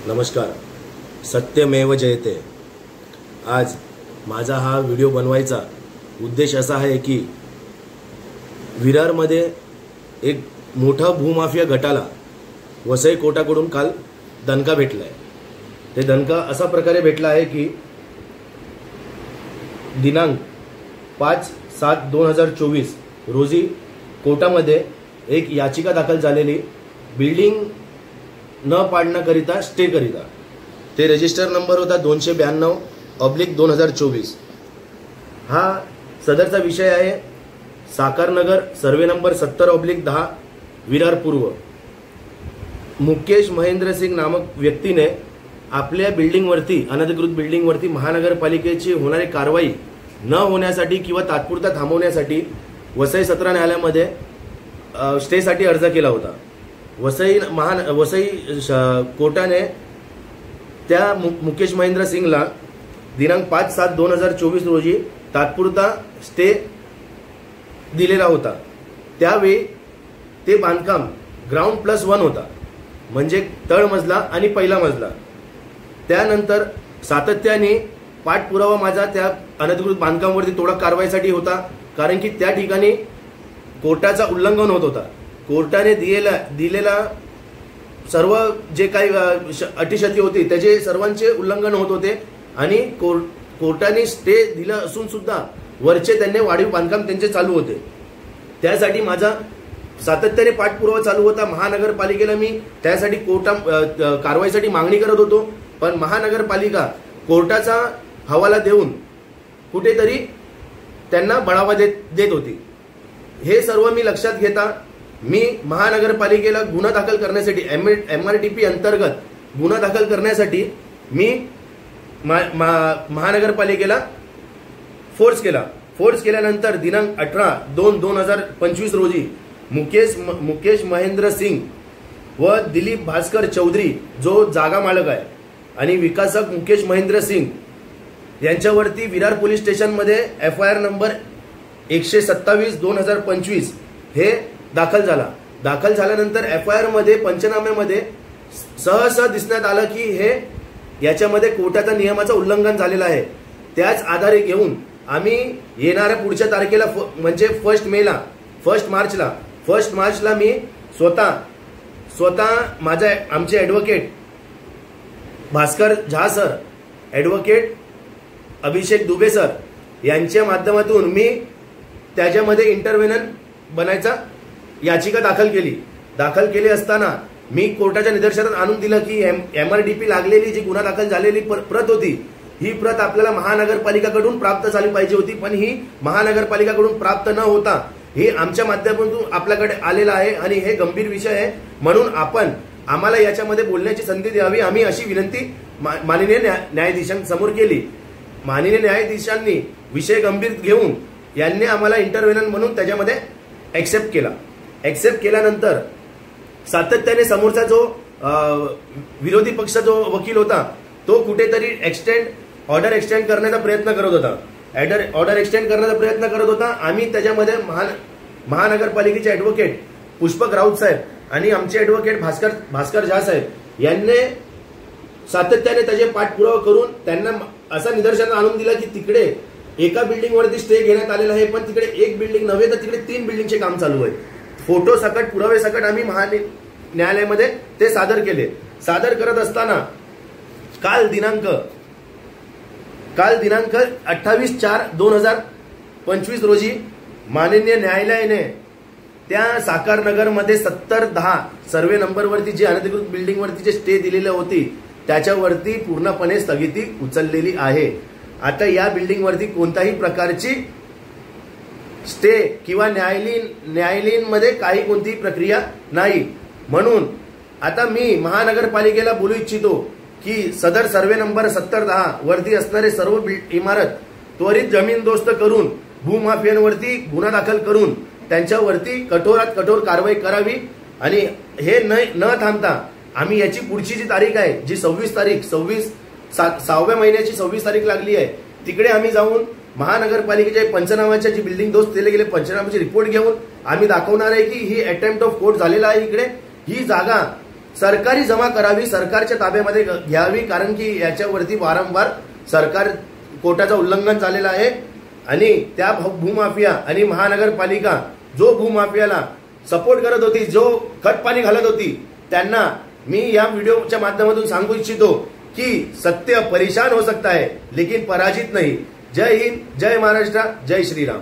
नमस्कार. सत्यमेव जयते. आज माझा हा व्हिडिओ बनवायचा उद्देश असा आहे की विरारमध्ये एक मोठा भूमाफिया गटाला वसई कोर्टाकडून काल दणका भेटला आहे. ते दणका असा प्रकारे भेटला आहे की दिनांक 5/7/2024 रोजी कोर्टामध्ये एक याचिका दाखल झालेली बिल्डिंग न पाडण्याकरिता स्टे करिता. ते रजिस्टर नंबर होता 292/2024. हा सदरचा विषय आहे साकारनगर सर्वे नंबर 70/10 विरार पूर्व. मुकेश महेंद्र सिंग नामक व्यक्तीने आपल्या बिल्डिंगवरती अनधिकृत बिल्डिंगवरती महानगरपालिकेची होणारी कारवाई न होण्यासाठी किंवा तात्पुरता थांबवण्यासाठी वसई सत्र न्यायालयामध्ये स्टेसाठी अर्ज केला होता. वसई कोर्टाने त्या मुकेश महेंद्र सिंगला दिनांक 5/7/2024 रोजी तात्पुरता स्टे दिलेला होता. त्यावेळी ते बांधकाम ग्राउंड +1 होता, म्हणजे तळमजला आणि पहिला मजला. त्यानंतर सातत्याने पाठपुरावा माझा त्या अनधिकृत बांधकामावरती थोडा कारवाईसाठी होता, कारण की त्या ठिकाणी कोर्टाचा उल्लंघन होत होता. कोर्टाने दिलेला सर्व जे काही अटीशर्ती होती त्याचे सर्वांचे उल्लंघन होत होते आणि कोर्टाने स्टे दिला असून सुद्धा वरचे त्यांनी वाढीव बांधकाम त्यांचे चालू होते. त्यासाठी माझा सातत्याने पाठपुरावा चालू होता. महानगरपालिकेला मी त्यासाठी कारवाईसाठी मागणी करत होतो, पण महानगरपालिका कोर्टाचा हवाला देऊन कुठेतरी त्यांना बढावा देत होती. हे सर्व मी लक्षात घेता मी महानगरपालिकेला गुन्हा दाखल करण्यासाठी MRTP अंतर्गत गुन्हा दाखल करण्यासाठी मी महानगरपालिकेला फोर्स केल्यानंतर दिनांक 18/2/2025 रोजी मुकेश महेंद्र सिंग व दिलीप भास्कर चौधरी जो जागा मालक आहे आणि विकासक मुकेश महेंद्र सिंग यांच्यावरती विरार पोलीस स्टेशनमध्ये FIR नंबर 127/2025 हे दाखल झाल्यानंतर FIR मध्ये पंचनाम्यामध्ये सहसा दिसण्यात आलं की हे याच्यामध्ये कोर्टाच्या नियमाचं उल्लंघन झालेलं आहे. त्याच आधारे घेऊन आम्ही येणाऱ्या पुढच्या तारखेला म्हणजे 1 मार्चला मी स्वतः आमचे ॲडव्होकेट भास्कर झा सर, ॲडव्होकेट अभिषेक दुबे सर यांच्या माध्यमातून मी त्याच्यामध्ये इंटरव्हेनर बनायचा याचिका दाखल केली असताना मी कोर्टाच्या निदर्शनात आणून दिलं की MRTP लागलेली जी गुन्हा दाखल झालेली प्रत होती, ही प्रत आपल्याला महानगरपालिकाकडून प्राप्त झाली पाहिजे होती, पण ही महानगरपालिकाकडून प्राप्त न होता हे आमच्या माध्यमातून आपल्याकडे आलेलं आहे आणि हे गंभीर विषय आहे. म्हणून आम्हाला याच्यामध्ये बोलण्याची संधी द्यावी, आम्ही अशी विनंती माननीय न्यायाधीशांसमोर केली. माननीय न्यायाधीशांनी विषय गंभीर घेऊन यांनी आम्हाला इंटरव्हेनर म्हणून त्याच्यामध्ये एक्सेप्ट केल्यानंतर सातत्याने समोरचा जो विरोधी पक्ष जो वकील होता तो कुठेतरी ऑर्डर एक्सटेंड करण्याचा प्रयत्न करत होता. आम्ही त्याच्यामध्ये महानगरपालिकेचे ॲडव्होकेट पुष्पक राऊत साहेब आणि आमचे ॲडव्होकेट भास्कर झा साहेब यांनी सातत्याने त्याचे पाठपुरावा करून त्यांना असा निदर्शनात आणून दिला की तिकडे एका बिल्डिंगवरती स्टे घेण्यात आलेला आहे, पण तिकडे एक बिल्डिंग नव्हे तर तिकडे 3 बिल्डिंगचे काम चालू आहे. फोटो सकट पुरावे सकट आम्ही न्यायालयामध्ये ते सादर करत असताना काल दिनांक 28/4/2025 रोजी माननीय न्यायालयाने त्या साकारनगरमध्ये 70/10 सर्वे नंबरवरती जे अनधिकृत बिल्डिंगवरती जे स्टे दिलेले होती त्याच्यावरती पूर्णपणे स्थगिती उचललेली आहे. आता या बिल्डिंगवरती कोणत्याही प्रकारची स्टे किंवा न्यायालयीनमध्ये कोणतीही प्रक्रिया नाही. म्हणून आता मी महानगरपालिकेला बोलू इच्छितो की सदर सर्वे नंबर 70/10 वरती असणारे सर्व इमारत त्वरित जमीनदोस्त करून भूमाफियांवरती गुन्हा दाखल करून त्यांच्यावरती कठोरात कठोर कारवाई करावी. आणि हे न थांबता आम्ही याची पुढची जी तारीख आहे जी 6व्या महिन्याची 26 तारीख लागली आहे, तिकडे आम्ही जाऊन महानगरपालिकेच्या पंचनाम्याच्या जी बिल्डिंग दोस्त केले गेले पंचनाम्याचे रिपोर्ट घेऊन आम्ही दाखवणार आहे की ही अटेम्प्ट ऑफ कोर्ट झालेला आहे. इकडे ही जागा सरकारी जमा करावी, सरकारच्या ताब्यामध्ये घ्यावी, कारण की याच्यावरती वारंवार सरकार कोर्टाचं उल्लंघन झालेलं आहे आणि त्या भूमाफिया आणि महानगरपालिका जो भूमाफियाला सपोर्ट करत होती, जो खतपाणी घालत होती, त्यांना मी या व्हिडिओच्या माध्यमातून सांगू इच्छितो की सत्य परेशान हो सकता है लेकिन पराजित नहीं। जय हिंद, जय महाराष्ट्र, जय श्रीराम।